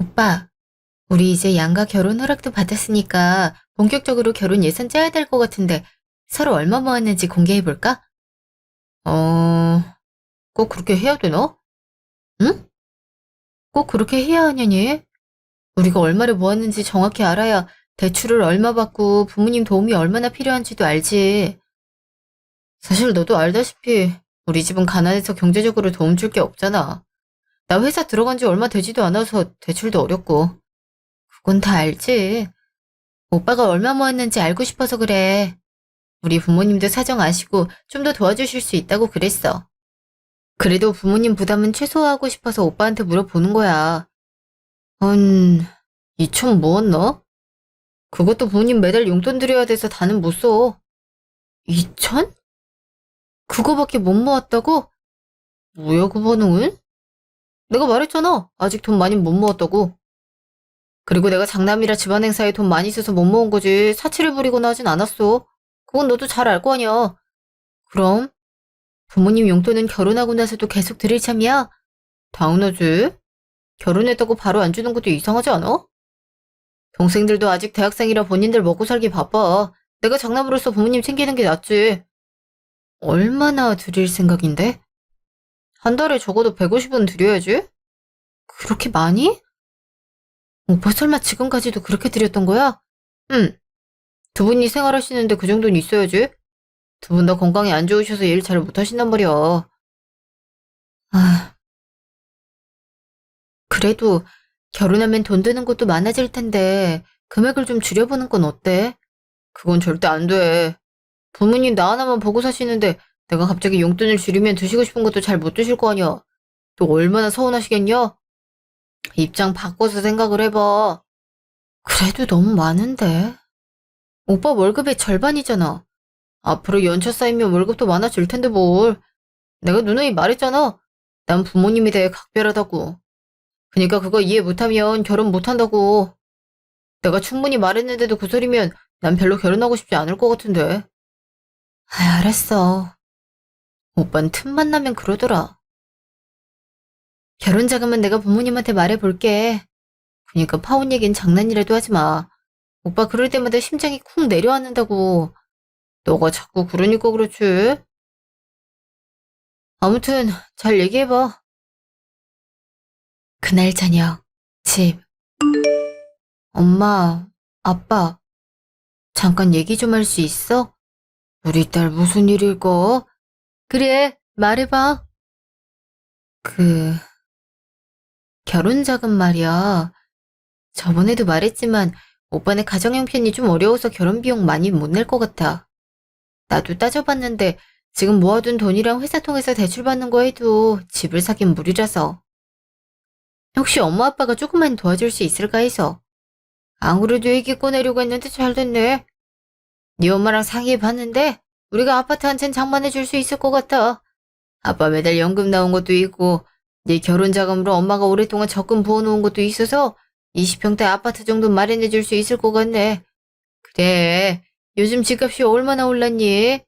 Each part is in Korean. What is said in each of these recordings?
오빠, 우리 이제 양가 결혼 허락도 받았으니까 본격적으로 결혼 예산 짜야 될 것 같은데 서로 얼마 모았는지 공개해볼까? 어, 꼭 그렇게 해야 되나? 응? 꼭 그렇게 해야 하냐니? 우리가 얼마를 모았는지 정확히 알아야 대출을 얼마 받고 부모님 도움이 얼마나 필요한지도 알지. 사실 너도 알다시피 우리 집은 가난해서 경제적으로 도움 줄 게 없잖아. 나 회사 들어간 지 얼마 되지도 않아서 대출도 어렵고. 그건 다 알지. 오빠가 얼마 모았는지 알고 싶어서 그래. 우리 부모님도 사정 아시고 좀 더 도와주실 수 있다고 그랬어. 그래도 부모님 부담은 최소화하고 싶어서 오빠한테 물어보는 거야. 한 2천 모았나? 그것도 부모님 매달 용돈 드려야 돼서 다는 못 써. 2천? 그거밖에 못 모았다고? 뭐야 그 반응은? 내가 말했잖아. 아직 돈 많이 못 모았다고. 그리고 내가 장남이라 집안 행사에 돈 많이 써서 못 모은 거지 사치를 부리거나 하진 않았어. 그건 너도 잘 알 거 아니야. 그럼 부모님 용돈은 결혼하고 나서도 계속 드릴 참이야? 당연하지. 결혼했다고 바로 안 주는 것도 이상하지 않아? 동생들도 아직 대학생이라 본인들 먹고 살기 바빠. 내가 장남으로서 부모님 챙기는 게 낫지. 얼마나 드릴 생각인데? 한 달에 적어도 150은 드려야지? 그렇게 많이? 오빠 설마 지금까지도 그렇게 드렸던 거야? 응. 두 분이 생활하시는데 그 정도는 있어야지. 두 분 다 건강이 안 좋으셔서 일 잘 못하신단 말이야. 아, 그래도 결혼하면 돈 드는 것도 많아질 텐데 금액을 좀 줄여보는 건 어때? 그건 절대 안 돼. 부모님 나 하나만 보고 사시는데 내가 갑자기 용돈을 줄이면 드시고 싶은 것도 잘 못 드실 거 아니야. 또 얼마나 서운하시겠냐? 입장 바꿔서 생각을 해봐. 그래도 너무 많은데. 오빠 월급의 절반이잖아. 앞으로 연차 쌓이면 월급도 많아질 텐데 뭘. 내가 누누이 말했잖아. 난 부모님에 대해 각별하다고. 그니까 그거 이해 못하면 결혼 못한다고. 내가 충분히 말했는데도 그 소리면 난 별로 결혼하고 싶지 않을 것 같은데. 아, 알았어. 오빤 틈만 나면 그러더라. 결혼 자금은 내가 부모님한테 말해볼게. 그니까 파혼 얘긴 장난이라도 하지 마. 오빠 그럴 때마다 심장이 쿵 내려앉는다고. 너가 자꾸 그러니까 그렇지. 아무튼 잘 얘기해봐. 그날 저녁 집. 엄마, 아빠, 잠깐 얘기 좀 할 수 있어? 우리 딸 무슨 일일까? 그래, 말해봐. 그, 결혼 자금 말이야. 저번에도 말했지만 오빠네 가정 형편이 좀 어려워서 결혼 비용 많이 못 낼 것 같아. 나도 따져봤는데 지금 모아둔 돈이랑 회사 통해서 대출받는 거 해도 집을 사긴 무리라서. 혹시 엄마 아빠가 조금만 도와줄 수 있을까 해서. 안 그래도 얘기 꺼내려고 했는데 잘 됐네. 네 엄마랑 상의해봤는데 우리가 아파트 한 채 장만해 줄 수 있을 것 같아. 아빠 매달 연금 나온 것도 있고 네 결혼 자금으로 엄마가 오랫동안 적금 부어놓은 것도 있어서 20평대 아파트 정도 마련해 줄 수 있을 것 같네. 그래, 요즘 집값이 얼마나 올랐니?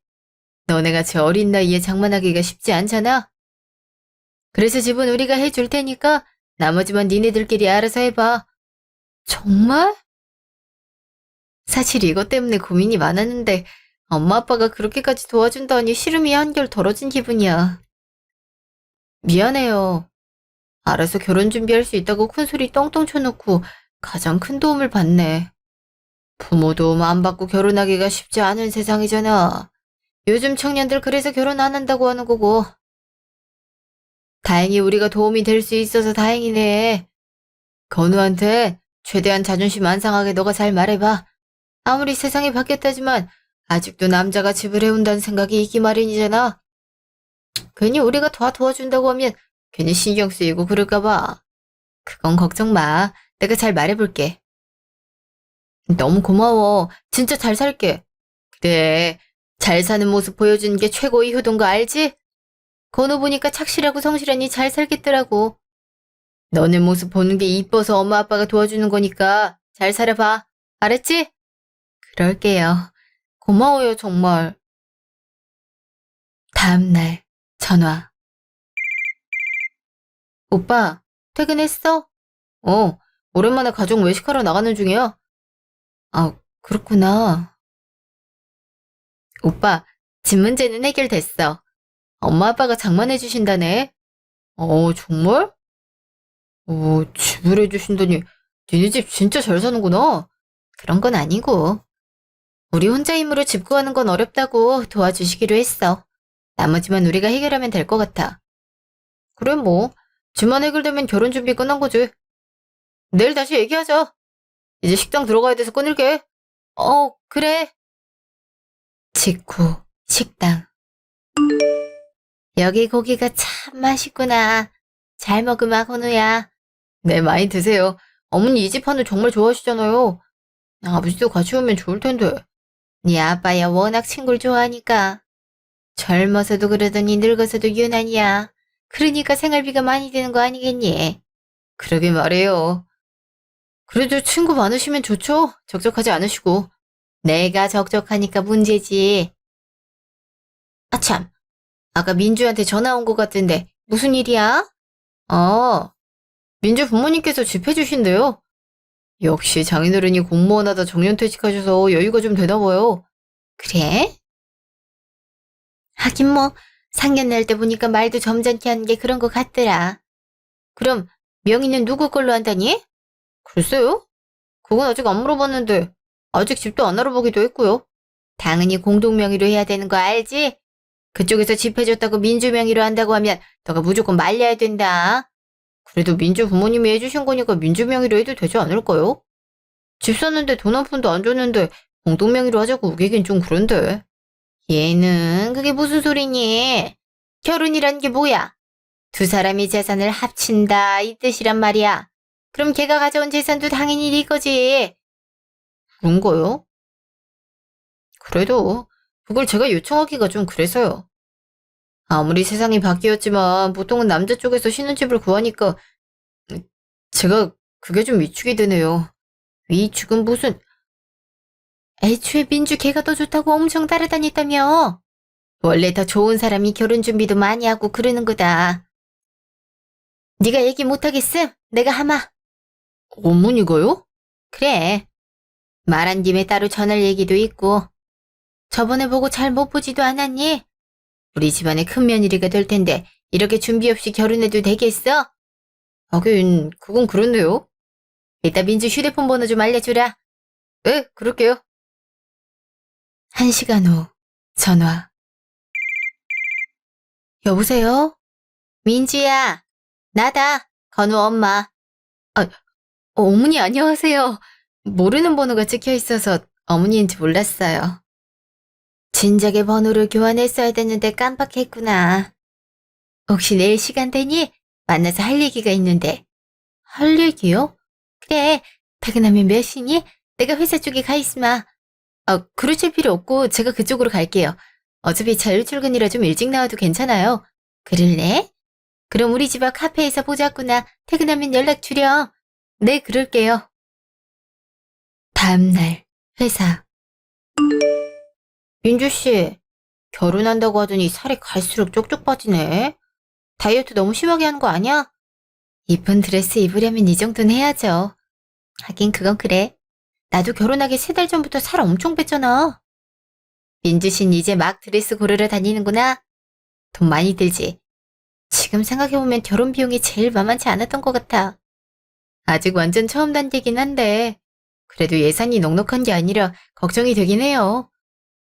너네같이 어린 나이에 장만하기가 쉽지 않잖아. 그래서 집은 우리가 해줄 테니까 나머지만 니네들끼리 알아서 해봐. 정말? 사실 이것 때문에 고민이 많았는데 엄마 아빠가 그렇게까지 도와준다니 시름이 한결 덜어진 기분이야. 미안해요. 알아서 결혼 준비할 수 있다고 큰소리 떵떵 쳐놓고 가장 큰 도움을 받네. 부모 도움 안 받고 결혼하기가 쉽지 않은 세상이잖아. 요즘 청년들 그래서 결혼 안 한다고 하는 거고. 다행히 우리가 도움이 될 수 있어서 다행이네. 건우한테 최대한 자존심 안 상하게 너가 잘 말해봐. 아무리 세상이 바뀌었다지만 아직도 남자가 집을 해온다는 생각이 있기 마련이잖아. 괜히 우리가 더 도와준다고 하면 괜히 신경 쓰이고 그럴까 봐. 그건 걱정 마. 내가 잘 말해볼게. 너무 고마워. 진짜 잘 살게. 그래. 잘 사는 모습 보여주는 게 최고의 효도인 거 알지? 건우 보니까 착실하고 성실하니 잘 살겠더라고. 너네 모습 보는 게 이뻐서 엄마 아빠가 도와주는 거니까 잘 살아봐. 알았지? 그럴게요. 고마워요, 정말. 다음날 전화. 오빠, 퇴근했어? 어, 오랜만에 가족 외식하러 나가는 중이야. 아, 그렇구나. 오빠, 집 문제는 해결됐어. 엄마 아빠가 장만해 주신다네. 정말? 집을 해주신다니. 니네 집 진짜 잘 사는구나. 그런 건 아니고. 우리 혼자 힘으로 집 구하는 건 어렵다고 도와주시기로 했어. 나머지만 우리가 해결하면 될 것 같아. 그래 뭐. 집만 해결되면 결혼 준비 끝난 거지. 내일 다시 얘기하자. 이제 식당 들어가야 돼서 끊을게. 그래. 직후 식당. 여기 고기가 참 맛있구나. 잘 먹으마, 건우야. 네, 많이 드세요. 어머니 이 집 한우 정말 좋아하시잖아요. 아버지도 같이 오면 좋을 텐데. 네 아빠야 워낙 친구를 좋아하니까. 젊어서도 그러더니 늙어서도 유난이야. 그러니까 생활비가 많이 드는 거 아니겠니? 그러게 말해요. 그래도 친구 많으시면 좋죠? 적적하지 않으시고. 내가 적적하니까 문제지. 아참, 아까 민주한테 전화 온 것 같은데 무슨 일이야? 민주 부모님께서 집 해주신대요. 역시 장인어른이 공무원 하다 정년퇴직하셔서 여유가 좀 되나 봐요. 그래? 하긴 뭐 상견례할 때 보니까 말도 점잖게 하는 게 그런 것 같더라. 그럼 명의는 누구 걸로 한다니? 글쎄요. 그건 아직 안 물어봤는데 아직 집도 안 알아보기도 했고요. 당연히 공동 명의로 해야 되는 거 알지? 그쪽에서 집 해줬다고 민주 명의로 한다고 하면 너가 무조건 말려야 된다. 그래도 민주 부모님이 해주신 거니까 민주 명의로 해도 되지 않을까요? 집 샀는데 돈 한 푼도 안 줬는데 공동 명의로 하자고 우기긴 좀 그런데. 얘는 그게 무슨 소리니? 결혼이란 게 뭐야? 두 사람이 재산을 합친다 이 뜻이란 말이야. 그럼 걔가 가져온 재산도 당연히 네 거지. 그런 거요? 그래도 그걸 제가 요청하기가 좀 그래서요. 아무리 세상이 바뀌었지만 보통은 남자 쪽에서 신혼집을 구하니까 제가 그게 좀 위축이 되네요. 위축은 무슨... 애초에 민주 걔가 더 좋다고 엄청 따라다녔다며. 원래 더 좋은 사람이 결혼 준비도 많이 하고 그러는 거다. 네가 얘기 못하겠음? 내가 하마. 어머니가요? 그래. 말한 김에 따로 전할 얘기도 있고. 저번에 보고 잘 못 보지도 않았니? 우리 집안의 큰 며느리가 될 텐데 이렇게 준비 없이 결혼해도 되겠어? 하긴 그건 그렇네요. 이따 민주 휴대폰 번호 좀 알려주라. 네, 그럴게요. 1시간 후 전화. 여보세요? 민주야, 나다. 건우 엄마. 아, 어머니 안녕하세요. 모르는 번호가 찍혀 있어서 어머니인지 몰랐어요. 진작에 번호를 교환했어야 됐는데 깜빡했구나. 혹시 내일 시간 되니? 만나서 할 얘기가 있는데. 할 얘기요? 그래, 퇴근하면 몇 시니? 내가 회사 쪽에 가 있으마. 그러실 필요 없고 제가 그쪽으로 갈게요. 어차피 자율 출근이라 좀 일찍 나와도 괜찮아요. 그럴래? 그럼 우리 집 앞 카페에서 보자꾸나. 퇴근하면 연락 주렴. 네, 그럴게요. 다음날 회사. 민주씨, 결혼한다고 하더니 살이 갈수록 쪽쪽 빠지네. 다이어트 너무 심하게 하는 거 아니야? 이쁜 드레스 입으려면 이 정도는 해야죠. 하긴 그건 그래. 나도 결혼하기 3달 전부터 살 엄청 뺐잖아. 민주씨는 이제 막 드레스 고르러 다니는구나. 돈 많이 들지. 지금 생각해보면 결혼 비용이 제일 만만치 않았던 것 같아. 아직 완전 처음 단계긴 한데 그래도 예산이 넉넉한 게 아니라 걱정이 되긴 해요.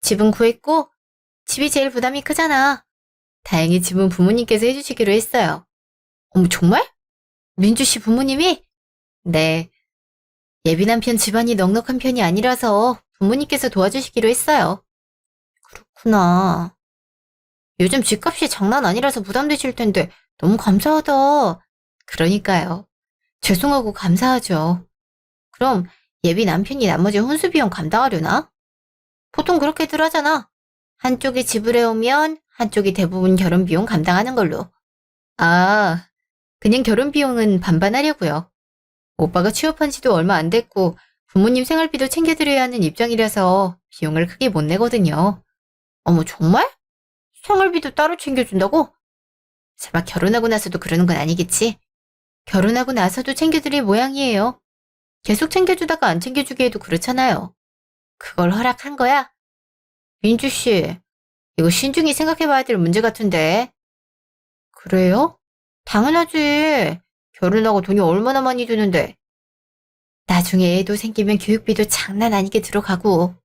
집은 구했고 집이 제일 부담이 크잖아. 다행히 집은 부모님께서 해주시기로 했어요. 어머 정말? 민주씨 부모님이? 네. 예비 남편 집안이 넉넉한 편이 아니라서 부모님께서 도와주시기로 했어요. 그렇구나. 요즘 집값이 장난 아니라서 부담되실 텐데 너무 감사하다. 그러니까요. 죄송하고 감사하죠. 그럼 예비 남편이 나머지 혼수 비용 감당하려나? 보통 그렇게들 하잖아. 한쪽이 지불해오면 한쪽이 대부분 결혼 비용 감당하는 걸로. 아, 그냥 결혼 비용은 반반 하려고요. 오빠가 취업한 지도 얼마 안 됐고 부모님 생활비도 챙겨드려야 하는 입장이라서 비용을 크게 못 내거든요. 어머 정말? 생활비도 따로 챙겨준다고? 설마 결혼하고 나서도 그러는 건 아니겠지? 결혼하고 나서도 챙겨드릴 모양이에요. 계속 챙겨주다가 안 챙겨주게 해도 그렇잖아요. 그걸 허락한 거야? 민주 씨, 이거 신중히 생각해봐야 될 문제 같은데. 그래요? 당연하지. 결혼하고 돈이 얼마나 많이 드는데. 나중에 애도 생기면 교육비도 장난 아니게 들어가고.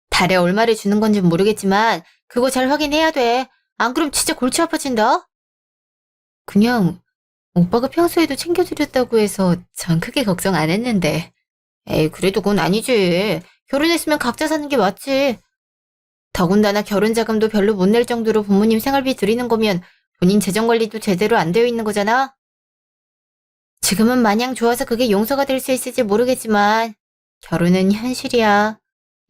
달에 얼마를 주는 건지 모르겠지만 그거 잘 확인해야 돼. 안 그럼 진짜 골치 아파진다. 그냥 오빠가 평소에도 챙겨드렸다고 해서 전 크게 걱정 안 했는데. 에이, 그래도 그건 아니지. 결혼했으면 각자 사는 게 맞지. 더군다나 결혼 자금도 별로 못 낼 정도로 부모님 생활비 드리는 거면 본인 재정 관리도 제대로 안 되어 있는 거잖아. 지금은 마냥 좋아서 그게 용서가 될 수 있을지 모르겠지만 결혼은 현실이야.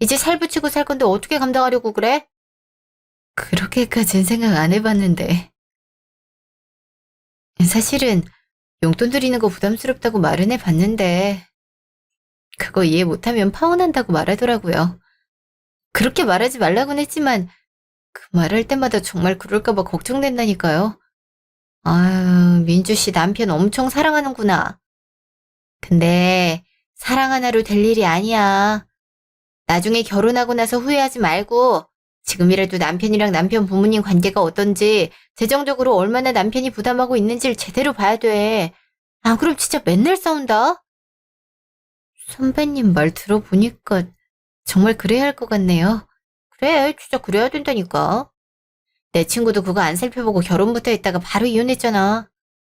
이제 살 붙이고 살 건데 어떻게 감당하려고 그래? 그렇게까진 생각 안 해봤는데. 사실은 용돈 드리는 거 부담스럽다고 말은 해봤는데 그거 이해 못하면 파혼한다고 말하더라고요. 그렇게 말하지 말라고는 했지만 그 말할 때마다 정말 그럴까봐 걱정된다니까요. 아유, 민주 씨 남편 엄청 사랑하는구나. 근데 사랑 하나로 될 일이 아니야. 나중에 결혼하고 나서 후회하지 말고 지금이라도 남편이랑 남편 부모님 관계가 어떤지 재정적으로 얼마나 남편이 부담하고 있는지를 제대로 봐야 돼. 안 그럼 진짜 맨날 싸운다. 선배님 말 들어보니까 정말 그래야 할 것 같네요. 그래, 진짜 그래야 된다니까. 내 친구도 그거 안 살펴보고 결혼부터 했다가 바로 이혼했잖아.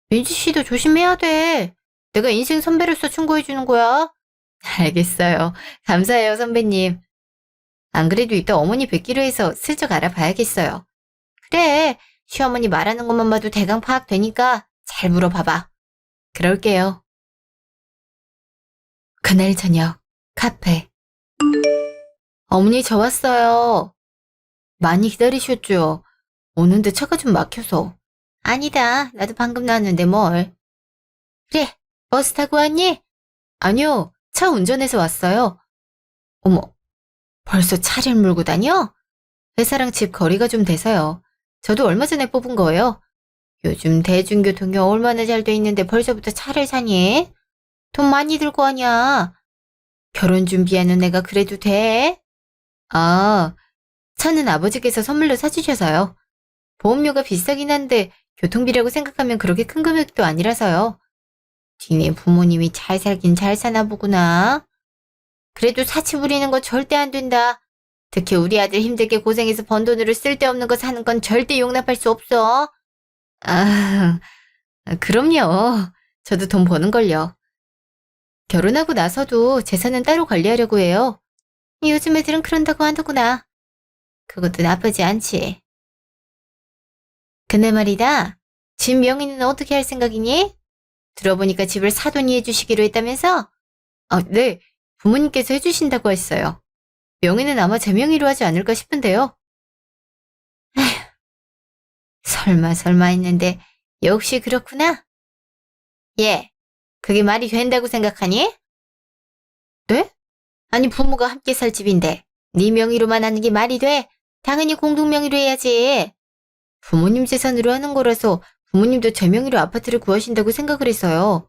민지 씨도 조심해야 돼. 내가 인생 선배로서 충고해주는 거야. 알겠어요. 감사해요, 선배님. 안 그래도 이따 어머니 뵙기로 해서 슬쩍 알아봐야겠어요. 그래, 시어머니 말하는 것만 봐도 대강 파악되니까 잘 물어봐봐. 그럴게요. 그날 저녁, 카페. 어머니 저 왔어요. 많이 기다리셨죠? 오는데 차가 좀 막혀서. 아니다, 나도 방금 나왔는데 뭘. 그래, 버스 타고 왔니? 아니요, 차 운전해서 왔어요. 어머, 벌써 차를 몰고 다녀? 회사랑 집 거리가 좀 돼서요. 저도 얼마 전에 뽑은 거예요. 요즘 대중교통이 얼마나 잘 돼 있는데 벌써부터 차를 사니? 돈 많이 들고 하냐? 결혼 준비하는 애가 그래도 돼? 아, 차는 아버지께서 선물로 사주셔서요. 보험료가 비싸긴 한데 교통비라고 생각하면 그렇게 큰 금액도 아니라서요. 니네 부모님이 잘 살긴 잘 사나 보구나. 그래도 사치 부리는 거 절대 안 된다. 특히 우리 아들 힘들게 고생해서 번 돈으로 쓸데없는 거 사는 건 절대 용납할 수 없어. 아, 그럼요. 저도 돈 버는걸요. 결혼하고 나서도 재산은 따로 관리하려고 해요. 요즘 애들은 그런다고 하더구나. 그것도 나쁘지 않지. 근데 말이다. 집 명의는 어떻게 할 생각이니? 들어보니까 집을 사돈이 해주시기로 했다면서? 네. 부모님께서 해주신다고 했어요. 명의는 아마 제 명의로 하지 않을까 싶은데요. 에휴, 설마 했는데 역시 그렇구나. 예, 그게 말이 된다고 생각하니? 네? 아니 부모가 함께 살 집인데 네 명의로만 하는 게 말이 돼? 당연히 공동 명의로 해야지. 부모님 재산으로 하는 거라서 부모님도 제 명의로 아파트를 구하신다고 생각을 했어요.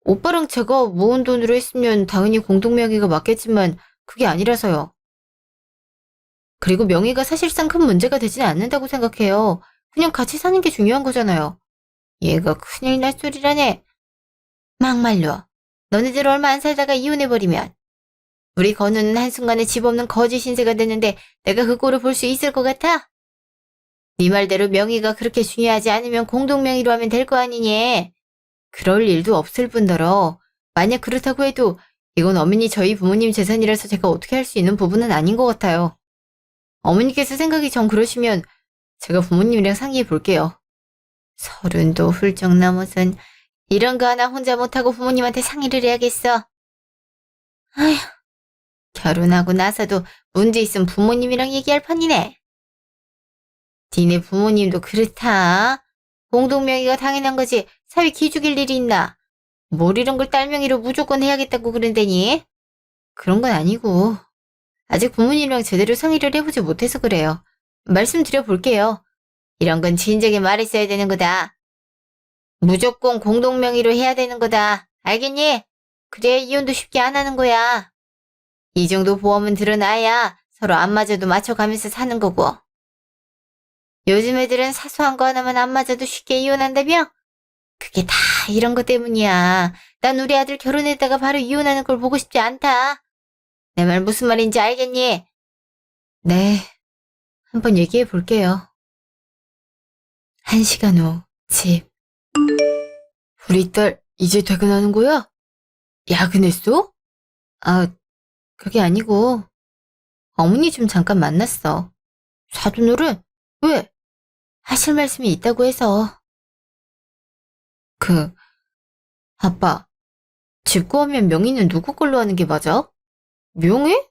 오빠랑 제가 모은 돈으로 했으면 당연히 공동 명의가 맞겠지만 그게 아니라서요. 그리고 명의가 사실상 큰 문제가 되진 않는다고 생각해요. 그냥 같이 사는 게 중요한 거잖아요. 얘가 큰일 날 소리라네. 막말로. 너네들 얼마 안 살다가 이혼해버리면 우리 건우는 한순간에 집 없는 거지 신세가 됐는데 내가 그 꼴을 볼 수 있을 것 같아? 네 말대로 명의가 그렇게 중요하지 않으면 공동 명의로 하면 될 거 아니니? 그럴 일도 없을 뿐더러 만약 그렇다고 해도 이건 어머니 저희 부모님 재산이라서 제가 어떻게 할 수 있는 부분은 아닌 것 같아요. 어머니께서 생각이 정 그러시면 제가 부모님이랑 상의해 볼게요. 30도 훌쩍 넘어선 이런 거 하나 혼자 못하고 부모님한테 상의를 해야겠어. 아휴, 결혼하고 나서도 문제 있으면 부모님이랑 얘기할 판이네. 니네 부모님도 그렇다. 공동명의가 당연한 거지 사위 기죽일 일이 있나. 뭘 이런 걸 딸명의로 무조건 해야겠다고 그런다니. 그런 건 아니고 아직 부모님이랑 제대로 상의를 해보지 못해서 그래요. 말씀드려볼게요. 이런 건 진작에 말했어야 되는 거다. 무조건 공동명의로 해야 되는 거다. 알겠니? 그래, 이혼도 쉽게 안 하는 거야. 이 정도 보험은 들어놔야 서로 안 맞아도 맞춰가면서 사는 거고. 요즘 애들은 사소한 거 하나만 안 맞아도 쉽게 이혼한다며? 그게 다 이런 것 때문이야. 난 우리 아들 결혼했다가 바로 이혼하는 걸 보고 싶지 않다. 내 말 무슨 말인지 알겠니? 네, 한번 얘기해 볼게요. 1시간 후, 집. 우리 딸, 이제 퇴근하는 거야? 야근했어? 아, 그게 아니고, 어머니 좀 잠깐 만났어. 사돈어른? 왜? 하실 말씀이 있다고 해서. 그, 아빠, 집 구하면 명의는 누구 걸로 하는 게 맞아? 명의?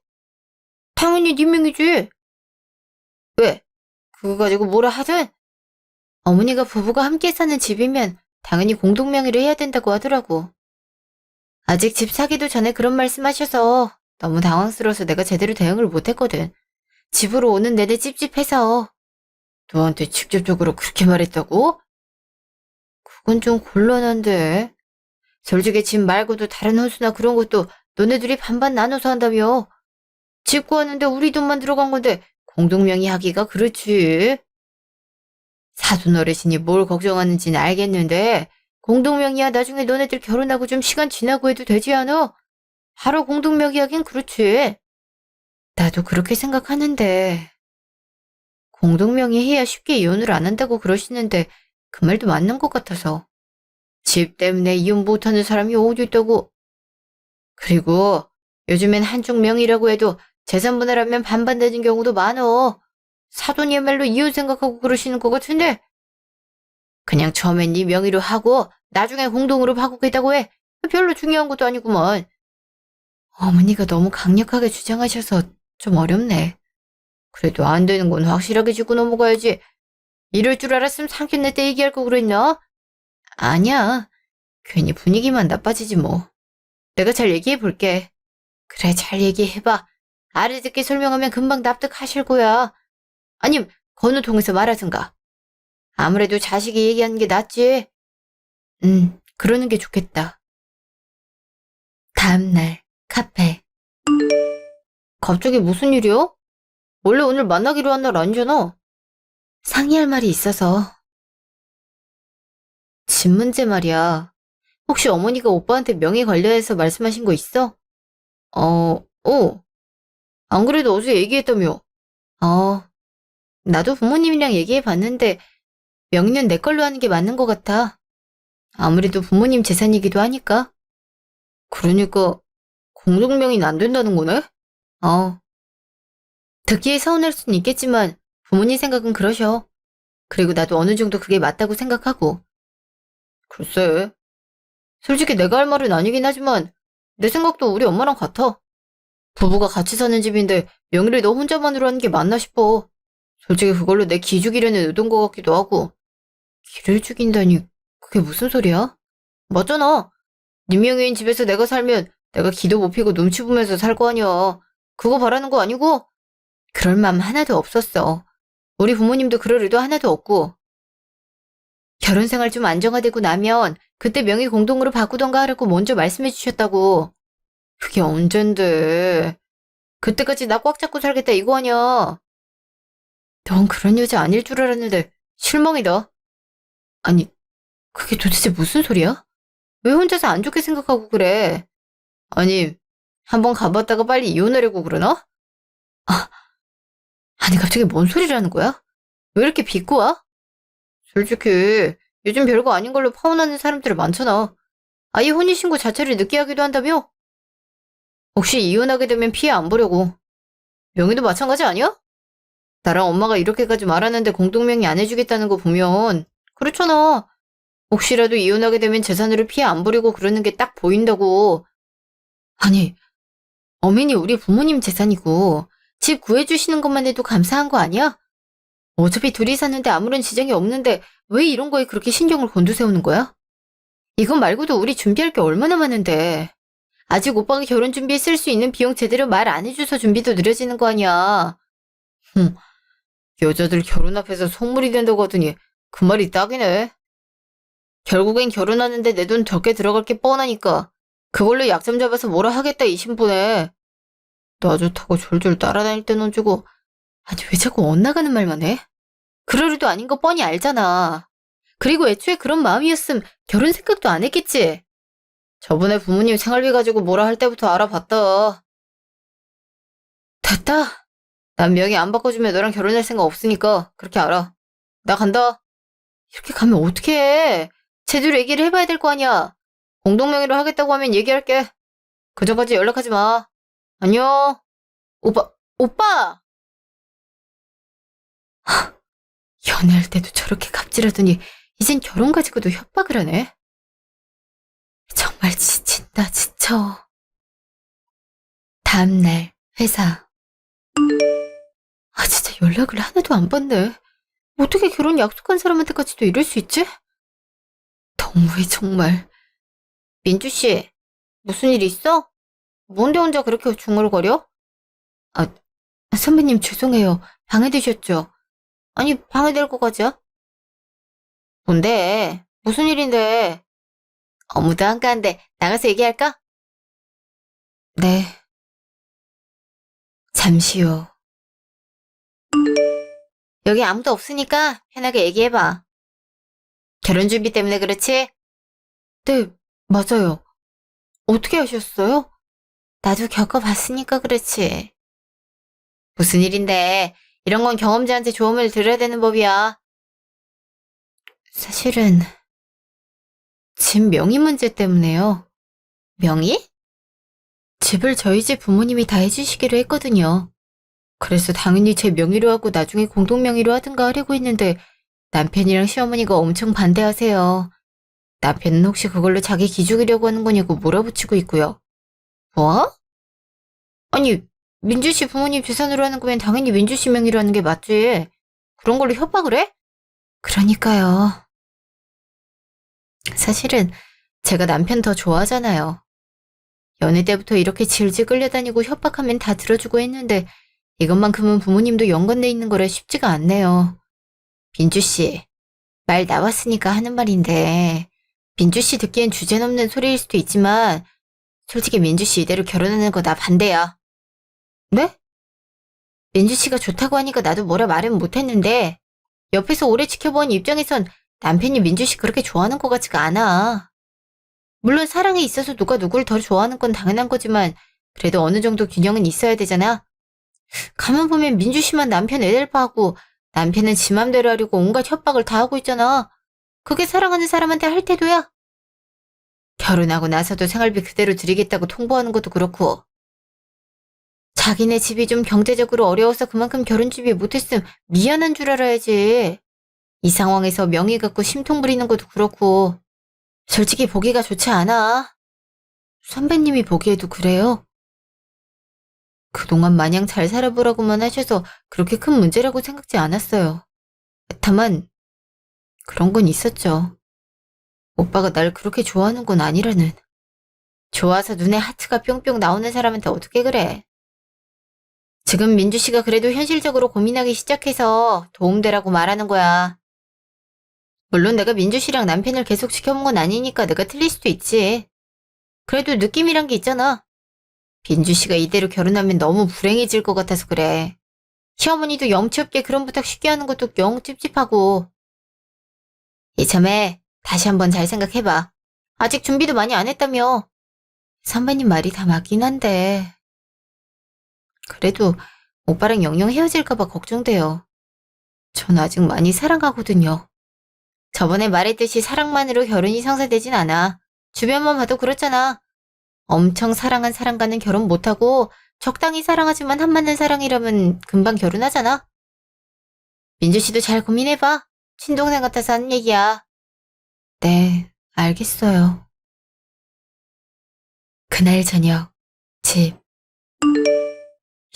당연히 네 명이지. 왜? 그거 가지고 뭐라 하든? 어머니가 부부가 함께 사는 집이면 당연히 공동명의로 해야 된다고 하더라고. 아직 집 사기도 전에 그런 말씀하셔서 너무 당황스러워서 내가 제대로 대응을 못했거든. 집으로 오는 내내 찝찝해서. 너한테 직접적으로 그렇게 말했다고? 그건 좀 곤란한데. 솔직히 집 말고도 다른 혼수나 그런 것도 너네들이 반반 나눠서 한다며. 집 구하는데 우리 돈만 들어간 건데 공동명의 하기가 그렇지. 사돈 어르신이 뭘 걱정하는지는 알겠는데 공동명의야 나중에 너네들 결혼하고 좀 시간 지나고 해도 되지 않아? 바로 공동명의 하긴 그렇지. 나도 그렇게 생각하는데 공동명의 해야 쉽게 이혼을 안 한다고 그러시는데 그 말도 맞는 것 같아서. 집 때문에 이혼 못하는 사람이 어디 있다고. 그리고 요즘엔 한쪽 명의라고 해도 재산 분할하면 반반 되는 경우도 많어. 사돈이야말로 이혼 생각하고 그러시는 것 같은데 그냥 처음엔 네 명의로 하고 나중에 공동으로 바꾸겠다고 해. 별로 중요한 것도 아니구먼. 어머니가 너무 강력하게 주장하셔서 좀 어렵네. 그래도 안 되는 건 확실하게 짚고 넘어가야지. 이럴 줄 알았으면 상견례 때 얘기할 거 그랬나? 아니야. 괜히 분위기만 나빠지지 뭐. 내가 잘 얘기해 볼게. 그래, 잘 얘기해봐. 알아듣게 설명하면 금방 납득하실 거야. 아님, 건우 통해서 말하든가. 아무래도 자식이 얘기하는 게 낫지. 그러는 게 좋겠다. 다음날, 카페. 갑자기 무슨 일이야? 원래 오늘 만나기로 한 날 아니잖아. 상의할 말이 있어서. 집 문제 말이야. 혹시 어머니가 오빠한테 명의 관련해서 말씀하신 거 있어? 안 그래도 어제 얘기했다며. 어, 나도 부모님이랑 얘기해 봤는데 명의는 내 걸로 하는 게 맞는 것 같아. 아무래도 부모님 재산이기도 하니까. 그러니까 공동명의는 안 된다는 거네? 어, 듣기에 서운할 수는 있겠지만 부모님 생각은 그러셔. 그리고 나도 어느 정도 그게 맞다고 생각하고. 글쎄, 솔직히 내가 할 말은 아니긴 하지만 내 생각도 우리 엄마랑 같아. 부부가 같이 사는 집인데 명의를 너 혼자만으로 하는 게 맞나 싶어. 솔직히 그걸로 내 기 죽이려는 의도인 것 같기도 하고. 기를 죽인다니 그게 무슨 소리야? 맞잖아. 네 명의인 집에서 내가 살면 내가 기도 못 피고 눈치 보면서 살 거 아니야. 그거 바라는 거 아니고? 그럴 맘 하나도 없었어. 우리 부모님도 그럴 의도 하나도 없고. 결혼 생활 좀 안정화되고 나면 그때 명의 공동으로 바꾸던가 하라고 먼저 말씀해 주셨다고. 그게 언젠데. 그때까지 나 꽉 잡고 살겠다 이거 아니야. 넌 그런 여자 아닐 줄 알았는데 실망이다. 아니, 그게 도대체 무슨 소리야? 왜 혼자서 안 좋게 생각하고 그래? 아니, 한번 가봤다가 빨리 이혼하려고 그러나? 아, 아니 갑자기 뭔 소리라는 거야? 왜 이렇게 비꼬아? 솔직히 요즘 별거 아닌 걸로 파혼하는 사람들이 많잖아. 아예 혼인신고 자체를 늦게 하기도 한다며? 혹시 이혼하게 되면 피해 안 보려고. 명의도 마찬가지 아니야? 나랑 엄마가 이렇게까지 말하는데 공동명의 안 해주겠다는 거 보면 그렇잖아. 혹시라도 이혼하게 되면 재산으로 피해 안 보려고 그러는 게 딱 보인다고. 아니, 어머니 우리 부모님 재산이고 집 구해주시는 것만 해도 감사한 거 아니야? 어차피 둘이 사는데 아무런 지장이 없는데 왜 이런 거에 그렇게 신경을 곤두세우는 거야? 이것 말고도 우리 준비할 게 얼마나 많은데. 아직 오빠가 결혼 준비에 쓸 수 있는 비용 제대로 말 안 해줘서 준비도 느려지는 거 아니야. 흠, 여자들 결혼 앞에서 속물이 된다고 하더니 그 말이 딱이네. 결국엔 결혼하는데 내 돈 적게 들어갈 게 뻔하니까 그걸로 약점 잡아서 뭐라 하겠다 이 신분에. 나 좋다고 졸졸 따라다닐 땐 얹주고 아니 왜 자꾸 엇나가는 말만 해? 그럴 일도 아닌 거 뻔히 알잖아. 그리고 애초에 그런 마음이었음 결혼 생각도 안 했겠지. 저번에 부모님 생활비 가지고 뭐라 할 때부터 알아봤다. 됐다. 난 명의 안 바꿔주면 너랑 결혼할 생각 없으니까 그렇게 알아. 나 간다. 이렇게 가면 어떡해. 제대로 얘기를 해봐야 될 거 아니야. 공동명의로 하겠다고 하면 얘기할게. 그 전까지 연락하지 마. 안녕. 오빠! 연애할 때도 저렇게 갑질하더니 이젠 결혼 가지고도 협박을 하네. 정말 지친다, 지쳐. 다음날 회사. 진짜 연락을 하나도 안 받네. 어떻게 결혼 약속한 사람한테까지도 이럴 수 있지? 너무해, 정말. 민주 씨, 무슨 일 있어? 뭔데 혼자 그렇게 중얼거려? 아, 선배님 죄송해요. 방해되셨죠? 아니, 방해될 거가지야? 뭔데? 무슨 일인데? 업무도 한가한데 나가서 얘기할까? 네. 잠시요. 여기 아무도 없으니까 편하게 얘기해봐. 결혼 준비 때문에 그렇지? 네, 맞아요. 어떻게 하셨어요? 나도 겪어봤으니까 그렇지. 무슨 일인데? 이런 건 경험자한테 조언을 들어야 되는 법이야. 사실은 집 명의 문제 때문에요. 명의? 집을 저희 집 부모님이 다 해주시기로 했거든요. 그래서 당연히 제 명의로 하고 나중에 공동 명의로 하든가 하려고 했는데 남편이랑 시어머니가 엄청 반대하세요. 남편은 혹시 그걸로 자기 기죽이려고 하는 거냐고 몰아붙이고 있고요. 뭐? 아니, 민주 씨 부모님 재산으로 하는 거면 당연히 민주 씨 명의로 하는 게 맞지. 그런 걸로 협박을 해? 그러니까요. 사실은 제가 남편 더 좋아하잖아요. 연애 때부터 이렇게 질질 끌려다니고 협박하면 다 들어주고 했는데 이것만큼은 부모님도 연관돼 있는 거라 쉽지가 않네요. 민주 씨, 말 나왔으니까 하는 말인데 민주 씨 듣기엔 주제넘는 소리일 수도 있지만 솔직히 민주 씨 이대로 결혼하는 거 나 반대야. 네? 민주 씨가 좋다고 하니까 나도 뭐라 말은 못했는데 옆에서 오래 지켜본 입장에선 남편이 민주 씨 그렇게 좋아하는 것 같지가 않아. 물론 사랑에 있어서 누가 누굴 더 좋아하는 건 당연한 거지만 그래도 어느 정도 균형은 있어야 되잖아. 가만 보면 민주 씨만 남편 애들파하고 남편은 지 맘대로 하려고 온갖 협박을 다 하고 있잖아. 그게 사랑하는 사람한테 할 태도야? 결혼하고 나서도 생활비 그대로 드리겠다고 통보하는 것도 그렇고 자기네 집이 좀 경제적으로 어려워서 그만큼 결혼 준비 못했음 미안한 줄 알아야지. 이 상황에서 명의 갖고 심통 부리는 것도 그렇고 솔직히 보기가 좋지 않아. 선배님이 보기에도 그래요? 그동안 마냥 잘 살아보라고만 하셔서 그렇게 큰 문제라고 생각지 않았어요. 다만 그런 건 있었죠. 오빠가 날 그렇게 좋아하는 건 아니라는. 좋아서 눈에 하트가 뿅뿅 나오는 사람한테 어떻게 그래. 지금 민주 씨가 그래도 현실적으로 고민하기 시작해서 도움되라고 말하는 거야. 물론 내가 민주 씨랑 남편을 계속 지켜본 건 아니니까 내가 틀릴 수도 있지. 그래도 느낌이란 게 있잖아. 민주 씨가 이대로 결혼하면 너무 불행해질 것 같아서 그래. 시어머니도 염치 없게 그런 부탁 쉽게 하는 것도 영 찝찝하고. 이참에 다시 한번 잘 생각해봐. 아직 준비도 많이 안 했다며. 선배님 말이 다 맞긴 한데. 그래도 오빠랑 영영 헤어질까봐 걱정돼요. 전 아직 많이 사랑하거든요. 저번에 말했듯이 사랑만으로 결혼이 성사되진 않아. 주변만 봐도 그렇잖아. 엄청 사랑한 사람과는 결혼 못하고 적당히 사랑하지만 한 맞는 사랑이라면 금방 결혼하잖아. 민주 씨도 잘 고민해봐. 친동생 같아서 하는 얘기야. 네, 알겠어요. 그날 저녁, 집.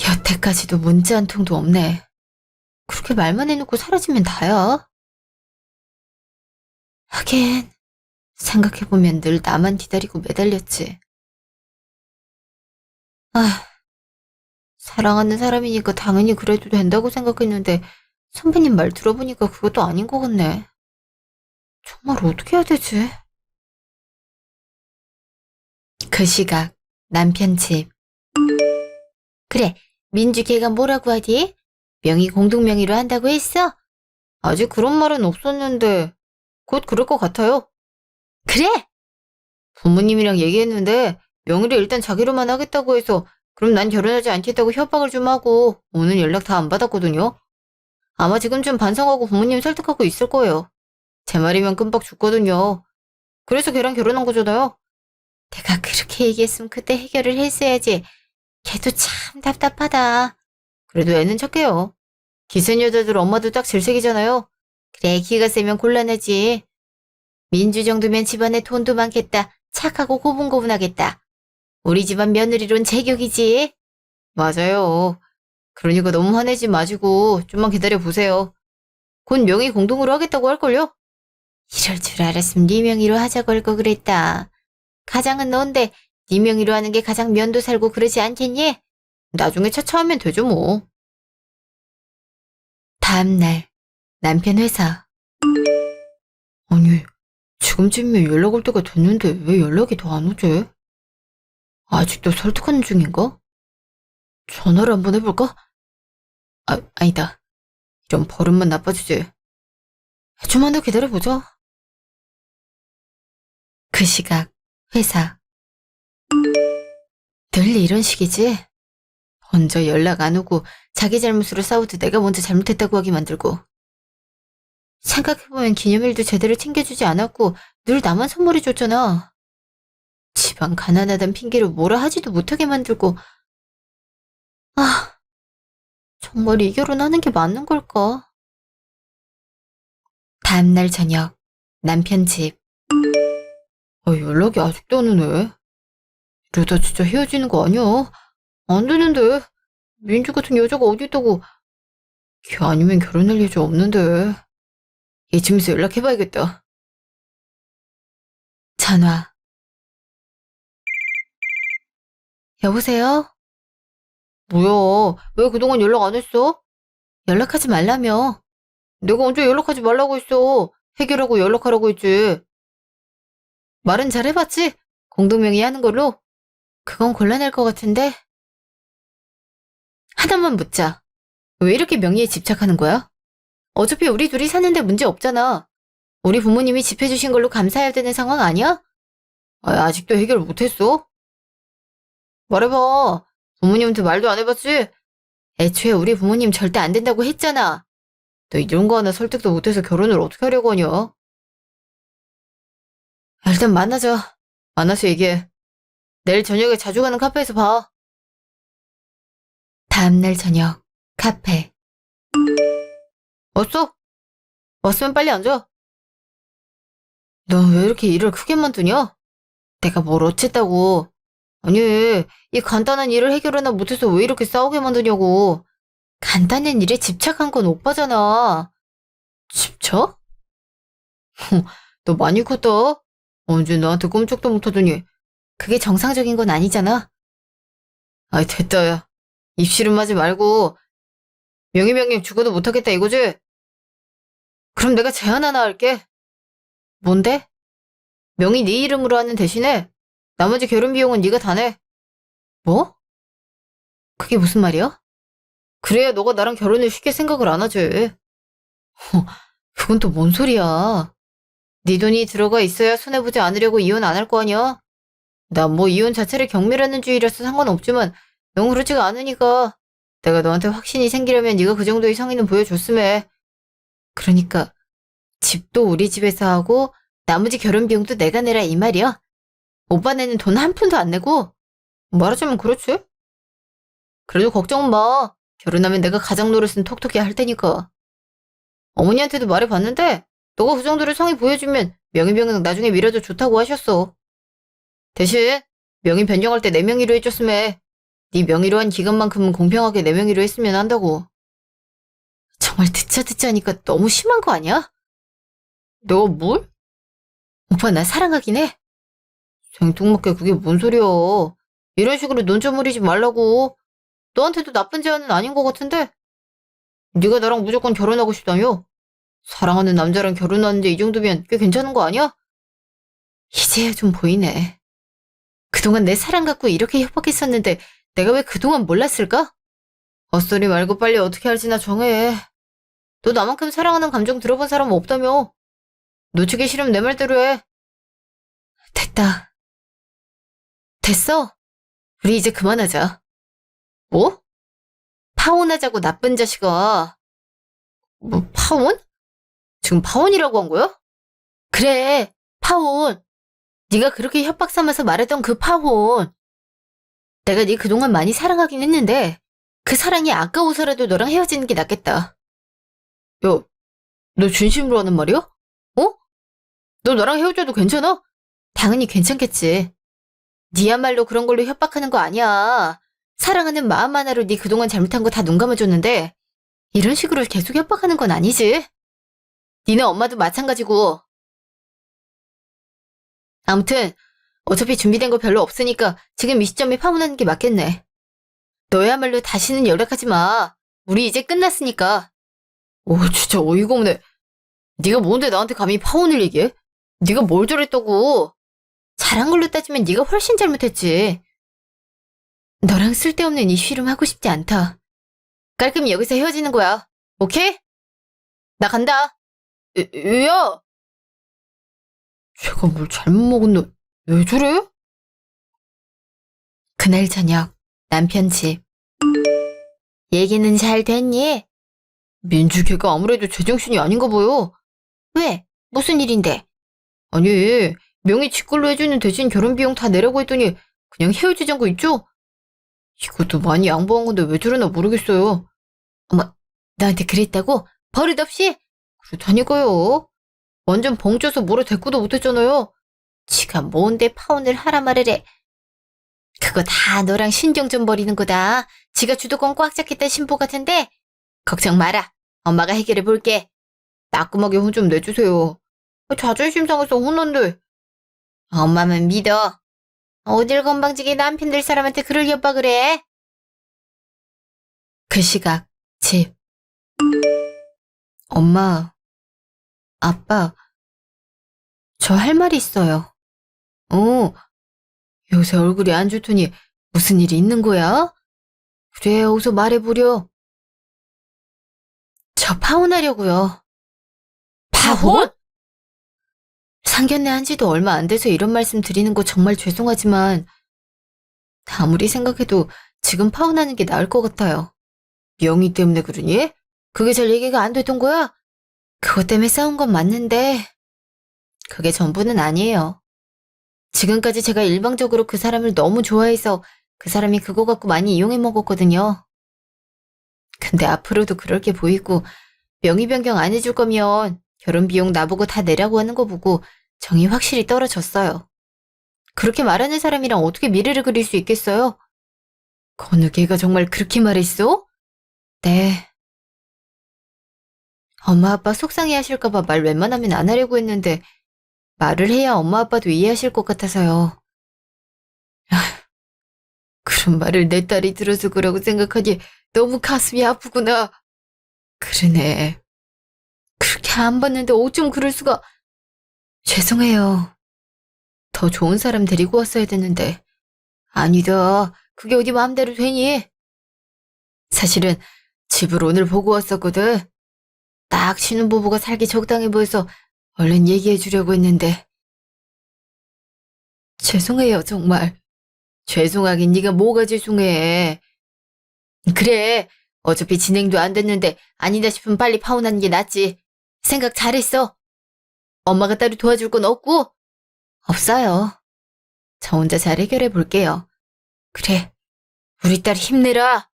여태까지도 문자 한 통도 없네. 그렇게 말만 해놓고 사라지면 다야. 하긴 생각해보면 늘 나만 기다리고 매달렸지. 사랑하는 사람이니까 당연히 그래도 된다고 생각했는데 선배님 말 들어보니까 그것도 아닌 것 같네. 정말 어떻게 해야 되지? 그 시각 남편 집. 그래, 민주 걔가 뭐라고 하디? 명의 공동명의로 한다고 했어? 아직 그런 말은 없었는데 곧 그럴 것 같아요. 그래? 부모님이랑 얘기했는데 명의를 일단 자기로만 하겠다고 해서 그럼 난 결혼하지 않겠다고 협박을 좀 하고 오늘 연락 다 안 받았거든요. 아마 지금쯤 반성하고 부모님 설득하고 있을 거예요. 제 말이면 끔박 죽거든요. 그래서 걔랑 결혼한 거잖아요. 내가 그렇게 얘기했으면 그때 해결을 했어야지. 걔도 참 답답하다. 그래도 애는 착해요. 기센 여자들 엄마도 딱 질색이잖아요. 그래, 기가 세면 곤란하지. 민주 정도면 집안에 돈도 많겠다. 착하고 고분고분하겠다. 우리 집안 며느리론 제격이지. 맞아요. 그러니까 너무 화내지 마시고 좀만 기다려보세요. 곧 명의 공동으로 하겠다고 할걸요? 이럴 줄 알았으면 네 명의로 하자고 할 거 그랬다. 가장은 넌데 네 명의로 하는 게 가장 면도 살고 그러지 않겠니? 나중에 차차하면 되죠 뭐. 다음날 남편 회사. 아니 지금쯤이면 연락 올 때가 됐는데 왜 연락이 더 안 오지? 아직도 설득하는 중인가? 전화를 한번 해볼까? 아니다. 이런 버릇만 나빠지지. 좀만 더 기다려보자. 그 시각 회사. 늘 이런 식이지? 먼저 연락 안 오고 자기 잘못으로 싸우도 내가 먼저 잘못했다고 하게 만들고. 생각해보면 기념일도 제대로 챙겨주지 않았고 늘 나만 선물해줬잖아. 집안 가난하단 핑계로 뭐라 하지도 못하게 만들고. 아, 정말 이 결혼하는 게 맞는 걸까? 다음날 저녁 남편 집. 연락이 아직도 안 오네. 이러다 진짜 헤어지는 거 아니야? 안 되는데. 민주 같은 여자가 어디 있다고. 걔 아니면 결혼할 여자 없는데. 이쯤에서 연락해봐야겠다. 전화. 여보세요? 뭐야, 왜 그동안 연락 안 했어? 연락하지 말라며. 내가 언제 연락하지 말라고 했어. 해결하고 연락하라고 했지. 말은 잘 해봤지? 공동명의 하는 걸로? 그건 곤란할 것 같은데. 하나만 묻자. 왜 이렇게 명의에 집착하는 거야? 어차피 우리 둘이 사는데 문제 없잖아. 우리 부모님이 집해주신 걸로 감사해야 되는 상황 아니야? 아직도 해결 못했어? 말해봐. 부모님한테 말도 안 해봤지? 애초에 우리 부모님 절대 안 된다고 했잖아. 너 이런 거 하나 설득도 못해서 결혼을 어떻게 하려고 하냐? 일단 만나자. 만나서 얘기해. 내일 저녁에 자주 가는 카페에서 봐. 다음날 저녁 카페. 왔어? 왔으면 빨리 앉아. 넌 왜 이렇게 일을 크게 만드냐? 내가 뭘 어쨌다고. 아니, 이 간단한 일을 해결하나 못해서 왜 이렇게 싸우게 만드냐고. 간단한 일에 집착한 건 오빠잖아. 집착? 너 많이 컸다. 언제 나한테 꼼짝도 못하더니. 그게 정상적인 건 아니잖아. 아이, 됐다, 야. 입씨름 하지 말고 명희명령 죽어도 못하겠다 이거지? 그럼 내가 제안 하나 할게. 뭔데? 명희 네 이름으로 하는 대신에 나머지 결혼 비용은 네가 다 내. 뭐? 그게 무슨 말이야? 그래야 너가 나랑 결혼을 쉽게 생각을 안 하지. 그건 또 뭔 소리야. 네 돈이 들어가 있어야 손해보지 않으려고 이혼 안 할 거 아니야? 난 뭐 이혼 자체를 경멸하는 주의라서 상관없지만 넌 그렇지가 않으니까 내가 너한테 확신이 생기려면 네가 그 정도의 성의는 보여줬음에. 그러니까 집도 우리 집에서 하고 나머지 결혼 비용도 내가 내라 이 말이야. 오빠네는 돈 한 푼도 안 내고. 말하자면 그렇지. 그래도 걱정 마. 결혼하면 내가 가장 노릇은 톡톡히 할 테니까. 어머니한테도 말해봤는데 너가 그 정도로 성의 보여주면 명의병은 나중에 미뤄도 좋다고 하셨어. 대신 명의 변경할 때 내 명의로 해줬음에 네 명의로 한 기간만큼은 공평하게 내 명의로 했으면 한다고. 정말 듣자 하니까 너무 심한 거 아니야? 내가 뭘? 오빠 나 사랑하긴 해. 생뚱맞게 그게 뭔 소리야. 이런 식으로 논점 흐리지 말라고. 너한테도 나쁜 제안은 아닌 것 같은데? 네가 나랑 무조건 결혼하고 싶다며? 사랑하는 남자랑 결혼하는데 이 정도면 꽤 괜찮은 거 아니야? 이제야 좀 보이네. 그동안 내 사랑 갖고 이렇게 협박했었는데 내가 왜 그동안 몰랐을까? 헛소리 말고 빨리 어떻게 할지나 정해. 너 나만큼 사랑하는 감정 들어본 사람 없다며. 놓치기 싫으면 내 말대로 해. 됐다. 됐어. 우리 이제 그만하자. 뭐? 파혼하자고 나쁜 자식아. 뭐 파혼? 지금 파혼이라고 한 거야? 그래, 파혼. 네가 그렇게 협박 삼아서 말했던 그 파혼. 내가 네 그동안 많이 사랑하긴 했는데 그 사랑이 아까워서라도 너랑 헤어지는 게 낫겠다. 야, 너 진심으로 하는 말이야? 어? 너 나랑 헤어져도 괜찮아? 당연히 괜찮겠지. 네야말로 그런 걸로 협박하는 거 아니야. 사랑하는 마음 하나로 네 그동안 잘못한 거 다 눈 감아줬는데 이런 식으로 계속 협박하는 건 아니지. 니네 엄마도 마찬가지고. 아무튼 어차피 준비된 거 별로 없으니까 지금 이 시점에 파혼하는 게 맞겠네. 너야말로 다시는 연락하지 마. 우리 이제 끝났으니까. 오, 진짜 어이가 없네. 네가 뭔데 나한테 감히 파혼을 얘기해? 네가 뭘 저랬다고. 잘한 걸로 따지면 네가 훨씬 잘못했지. 너랑 쓸데없는 이슈름 하고 싶지 않다. 깔끔히 여기서 헤어지는 거야. 오케이? 나 간다. 야! 제가 뭘 잘못 먹었나? 왜 저래? 그날 저녁 남편 집. 얘기는 잘 됐니? 민주 걔가 아무래도 제정신이 아닌가 봐요. 왜? 무슨 일인데? 아니, 명의 직걸로 해주는 대신 결혼 비용 다 내라고 했더니 그냥 헤어지자고 있죠? 이것도 많이 양보한 건데 왜 저러나 모르겠어요. 어머, 나한테 그랬다고? 버릇없이? 그렇다니까요. 완전 벙쪄서 뭐라 대꾸도 못했잖아요. 지가 뭔데 파혼을 하라 말을 해. 그거 다 너랑 신경 좀 버리는 거다. 지가 주도권 꽉 잡겠다 신보 같은데? 걱정 마라. 엄마가 해결해 볼게. 따끔하게 혼 좀 내주세요. 자존심 상해서 혼난데. 엄마만 믿어. 어딜 건방지게 남편 될 사람한테 그럴 협박을 해? 그 시각, 집. 엄마, 아빠, 저 할 말이 있어요. 어, 요새 얼굴이 안 좋더니 무슨 일이 있는 거야? 그래, 어서 말해보려. 저 파혼하려고요. 파혼? 상견례 한 지도 얼마 안 돼서 이런 말씀 드리는 거 정말 죄송하지만 아무리 생각해도 지금 파혼하는 게 나을 것 같아요. 명의 때문에 그러니? 그게 잘 얘기가 안 되던 거야? 그것 때문에 싸운 건 맞는데 그게 전부는 아니에요. 지금까지 제가 일방적으로 그 사람을 너무 좋아해서 그 사람이 그거 갖고 많이 이용해 먹었거든요. 근데 앞으로도 그럴 게 보이고 명의 변경 안 해줄 거면 결혼 비용 나보고 다 내라고 하는 거 보고 정이 확실히 떨어졌어요. 그렇게 말하는 사람이랑 어떻게 미래를 그릴 수 있겠어요? 건우 걔가 정말 그렇게 말했어? 네. 엄마 아빠 속상해 하실까봐 말 웬만하면 안 하려고 했는데 말을 해야 엄마 아빠도 이해하실 것 같아서요. 그런 말을 내 딸이 들어서 그러고 생각하니 너무 가슴이 아프구나. 그러네. 그렇게 안 봤는데 어쩜 그럴 수가. 죄송해요. 더 좋은 사람 데리고 왔어야 됐는데. 아니다. 그게 어디 마음대로 되니? 사실은 집을 오늘 보고 왔었거든. 딱 신혼부부가 살기 적당해 보여서 얼른 얘기해 주려고 했는데. 죄송해요, 정말. 죄송하긴 네가 뭐가 죄송해. 그래, 어차피 진행도 안 됐는데 아니다 싶으면 빨리 파혼하는 게 낫지. 생각 잘했어. 엄마가 따로 도와줄 건 없고? 없어요. 저 혼자 잘 해결해 볼게요. 그래, 우리 딸 힘내라.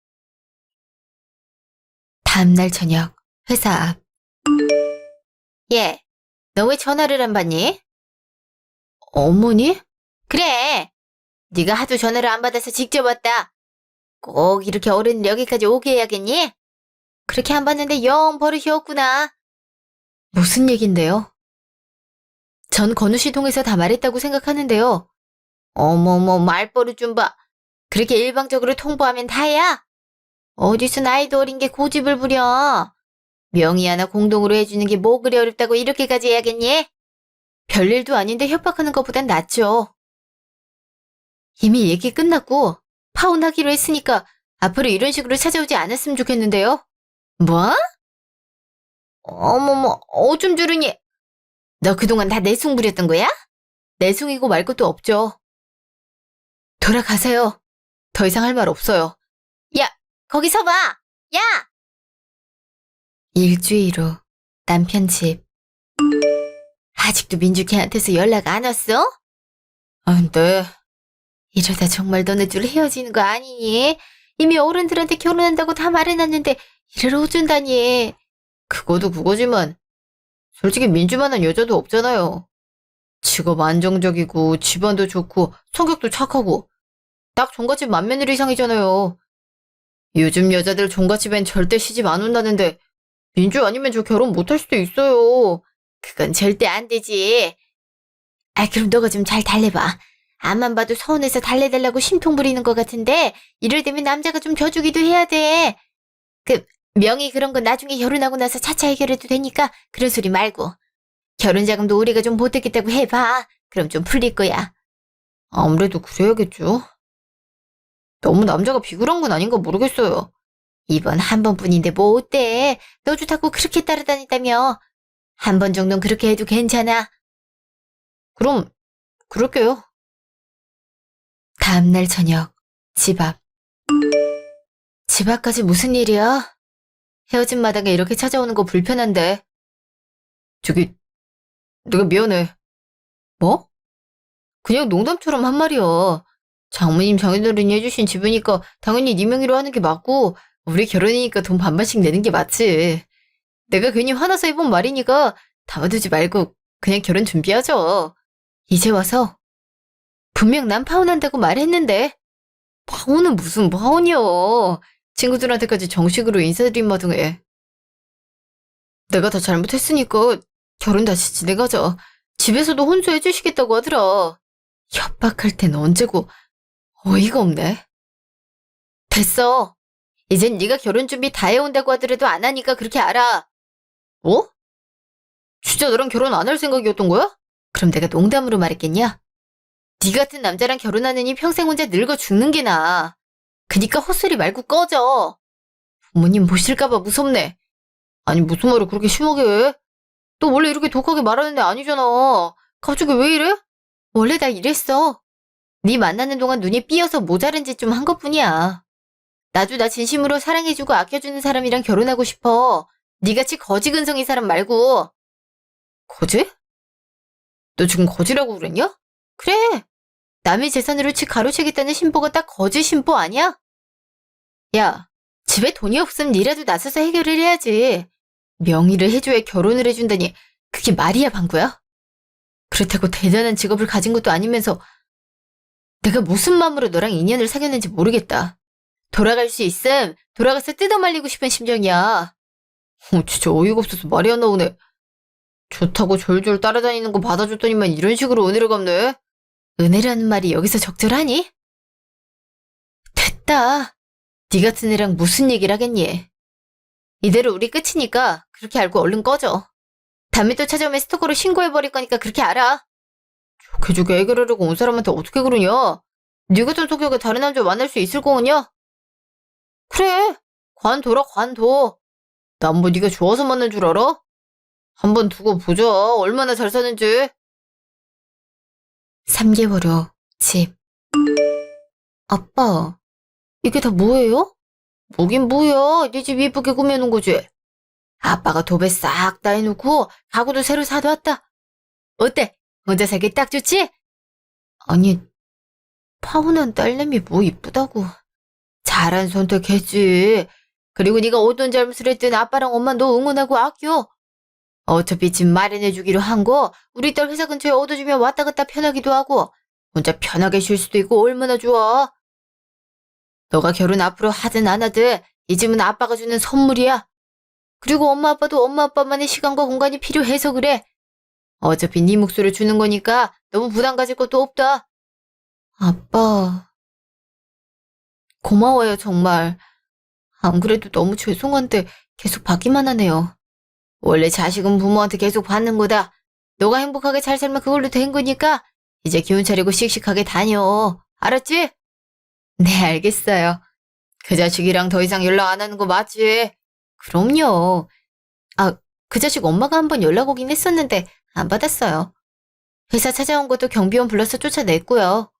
다음날 저녁, 회사 앞. 얘, 너 왜 전화를 안 받니? 어머니? 그래, 네가 하도 전화를 안 받아서 직접 왔다. 꼭 이렇게 어른을 여기까지 오게 해야겠니? 그렇게 안 받는데 영 버릇이 없구나. 무슨 얘긴데요? 전 건우 씨 통해서 다 말했다고 생각하는데요. 어머머, 말버릇 좀 봐. 그렇게 일방적으로 통보하면 다야? 어디서 나이도 어린 게 고집을 부려. 명의 하나 공동으로 해주는 게 뭐 그리 어렵다고 이렇게까지 해야겠니? 별일도 아닌데 협박하는 것보단 낫죠. 이미 얘기 끝났고 파혼하기로 했으니까 앞으로 이런 식으로 찾아오지 않았으면 좋겠는데요. 뭐? 어머머, 오줌 주르니. 너 그동안 다 내숭 부렸던 거야? 내숭이고 말 것도 없죠. 돌아가세요. 더 이상 할 말 없어요. 야, 거기 서봐. 야! 일주일 후 남편 집. 아직도 민주 걔한테서 연락 안 왔어? 안 돼. 이러다 정말 너네들 헤어지는 거 아니니? 이미 어른들한테 결혼한다고 다 말해놨는데 이래로 오준다니. 그거도 그거지만 솔직히 민주만한 여자도 없잖아요. 직업 안정적이고 집안도 좋고 성격도 착하고 딱 종갓집 맏며느리상이잖아요. 요즘 여자들 종갓집엔 절대 시집 안 온다는데 민주 아니면 저 결혼 못할 수도 있어요. 그건 절대 안 되지. 아, 그럼 너가 좀 잘 달래봐. 앞만 봐도 서운해서 달래달라고 심통 부리는 것 같은데 이럴 때면 남자가 좀 져주기도 해야 돼. 그 명의 그런 건 나중에 결혼하고 나서 차차 해결해도 되니까 그런 소리 말고. 결혼 자금도 우리가 좀 보태겠다고 해봐. 그럼 좀 풀릴 거야. 아무래도 그래야겠죠. 너무 남자가 비굴한 건 아닌가 모르겠어요. 이번 한 번뿐인데 뭐 어때? 너 좋다고 그렇게 따라다녔다며. 한 번 정도는 그렇게 해도 괜찮아. 그럼 그럴게요. 다음날 저녁 집 앞. 집 앞까지 무슨 일이야? 헤어진 마당에 이렇게 찾아오는 거 불편한데. 저기 내가 미안해. 뭐? 그냥 농담처럼 한 말이야. 장모님 장인어른이 해주신 집이니까 당연히 네 명의로 하는 게 맞고 우리 결혼이니까 돈 반반씩 내는 게 맞지. 내가 괜히 화나서 해본 말이니까 담아두지 말고 그냥 결혼 준비하죠. 이제 와서 분명 난 파혼한다고 말했는데 파혼은 무슨 파혼이야. 친구들한테까지 정식으로 인사드린마당에. 내가 다 잘못했으니까 결혼 다시 진행하자. 집에서도 혼수해 주시겠다고 하더라. 협박할 땐 언제고 어이가 없네. 됐어. 이젠 네가 결혼 준비 다 해온다고 하더라도 안 하니까 그렇게 알아. 뭐? 진짜 너랑 결혼 안 할 생각이었던 거야? 그럼 내가 농담으로 말했겠냐? 네 같은 남자랑 결혼하느니 평생 혼자 늙어 죽는 게 나아. 그니까 헛소리 말고 꺼져. 부모님 보실까봐 무섭네. 아니 무슨 말을 그렇게 심하게 해? 너 원래 이렇게 독하게 말하는 애 아니잖아. 갑자기 왜 이래? 원래 다 이랬어. 네 만나는 동안 눈이 삐어서 모자른 짓 좀 한 것뿐이야. 나도 나 진심으로 사랑해주고 아껴주는 사람이랑 결혼하고 싶어. 네같이 거지근성인 사람 말고. 거지? 너 지금 거지라고 그랬냐? 그래. 남의 재산으로 치 가로채겠다는 심보가 딱 거지 심보 아니야? 야, 집에 돈이 없으면 니라도 나서서 해결을 해야지. 명의를 해줘야 결혼을 해준다니 그게 말이야 방구야? 그렇다고 대단한 직업을 가진 것도 아니면서 내가 무슨 마음으로 너랑 인연을 사귀었는지 모르겠다. 돌아갈 수 있음 돌아가서 뜯어말리고 싶은 심정이야. 진짜 어이가 없어서 말이 안 나오네. 좋다고 졸졸 따라다니는 거 받아줬더니만 이런 식으로 은혜를 갚네. 은혜라는 말이 여기서 적절하니? 됐다. 네 같은 애랑 무슨 얘기를 하겠니? 이대로 우리 끝이니까 그렇게 알고 얼른 꺼져. 다음에 또 찾아오면 스토커로 신고해버릴 거니까 그렇게 알아. 좋게 해결하려고 온 사람한테 어떻게 그러냐? 네 같은 성격에 다른 남자 만날 수 있을 거냐? 그래. 관둬라 관둬. 난 뭐 네가 좋아서 만난 줄 알아? 한번 두고 보자. 얼마나 잘 사는지. 3개월 후 집. 아빠, 이게 다 뭐예요? 뭐긴 뭐야. 네 집 이쁘게 꾸며놓은 거지. 아빠가 도배 싹 다 해놓고 가구도 새로 사두었다. 어때? 혼자 살기 딱 좋지? 아니, 파혼한 딸내미 뭐 이쁘다고. 잘한 선택했지. 그리고 네가 어떤 잘못을 했든 아빠랑 엄마 너 응원하고 아껴. 어차피 집 마련해주기로 한 거 우리 딸 회사 근처에 얻어주면 왔다 갔다 편하기도 하고 혼자 편하게 쉴 수도 있고 얼마나 좋아. 너가 결혼 앞으로 하든 안 하든 이 집은 아빠가 주는 선물이야. 그리고 엄마 아빠도 엄마 아빠만의 시간과 공간이 필요해서 그래. 어차피 네 몫으로 주는 거니까 너무 부담 가질 것도 없다. 아빠, 고마워요 정말. 안 그래도 너무 죄송한데 계속 받기만 하네요. 원래 자식은 부모한테 계속 받는 거다. 너가 행복하게 잘 살면 그걸로 된 거니까 이제 기운 차리고 씩씩하게 다녀. 알았지? 네, 알겠어요. 그 자식이랑 더 이상 연락 안 하는 거 맞지? 그럼요. 아, 그 자식 엄마가 한번 연락 오긴 했었는데 안 받았어요. 회사 찾아온 것도 경비원 불러서 쫓아냈고요.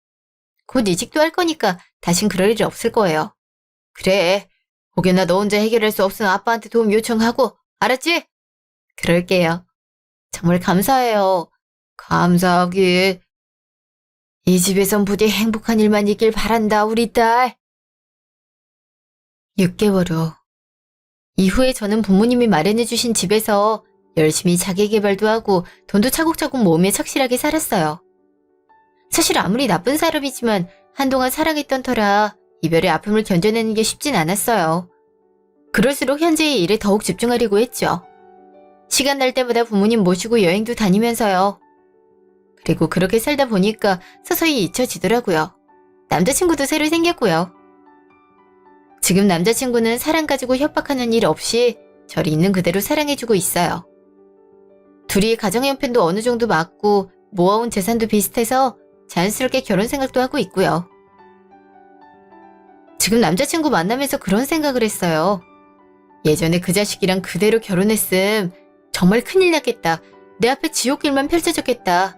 곧 이직도 할 거니까 다신 그럴 일이 없을 거예요. 그래. 혹여나 너 혼자 해결할 수 없으면 아빠한테 도움 요청하고, 알았지? 그럴게요. 정말 감사해요. 감사하기. 이 집에선 부디 행복한 일만 있길 바란다, 우리 딸. 6개월 후. 이후에 저는 부모님이 마련해주신 집에서 열심히 자기계발도 하고 돈도 차곡차곡 모으며 착실하게 살았어요. 사실 아무리 나쁜 사람이지만 한동안 사랑했던 터라 이별의 아픔을 견뎌내는 게 쉽진 않았어요. 그럴수록 현재의 일에 더욱 집중하려고 했죠. 시간 날 때마다 부모님 모시고 여행도 다니면서요. 그리고 그렇게 살다 보니까 서서히 잊혀지더라고요. 남자친구도 새로 생겼고요. 지금 남자친구는 사랑 가지고 협박하는 일 없이 저를 있는 그대로 사랑해주고 있어요. 둘이 가정 형편도 어느 정도 맞고 모아온 재산도 비슷해서 자연스럽게 결혼 생각도 하고 있고요. 지금 남자친구 만나면서 그런 생각을 했어요. 예전에 그 자식이랑 그대로 결혼했음 정말 큰일 났겠다. 내 앞에 지옥길만 펼쳐졌겠다.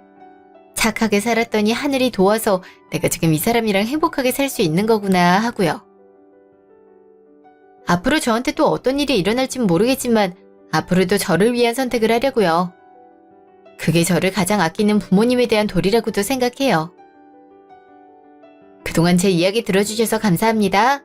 착하게 살았더니 하늘이 도와서 내가 지금 이 사람이랑 행복하게 살 수 있는 거구나 하고요. 앞으로 저한테 또 어떤 일이 일어날진 모르겠지만 앞으로도 저를 위한 선택을 하려고요. 그게 저를 가장 아끼는 부모님에 대한 도리라고도 생각해요. 그동안 제 이야기 들어주셔서 감사합니다.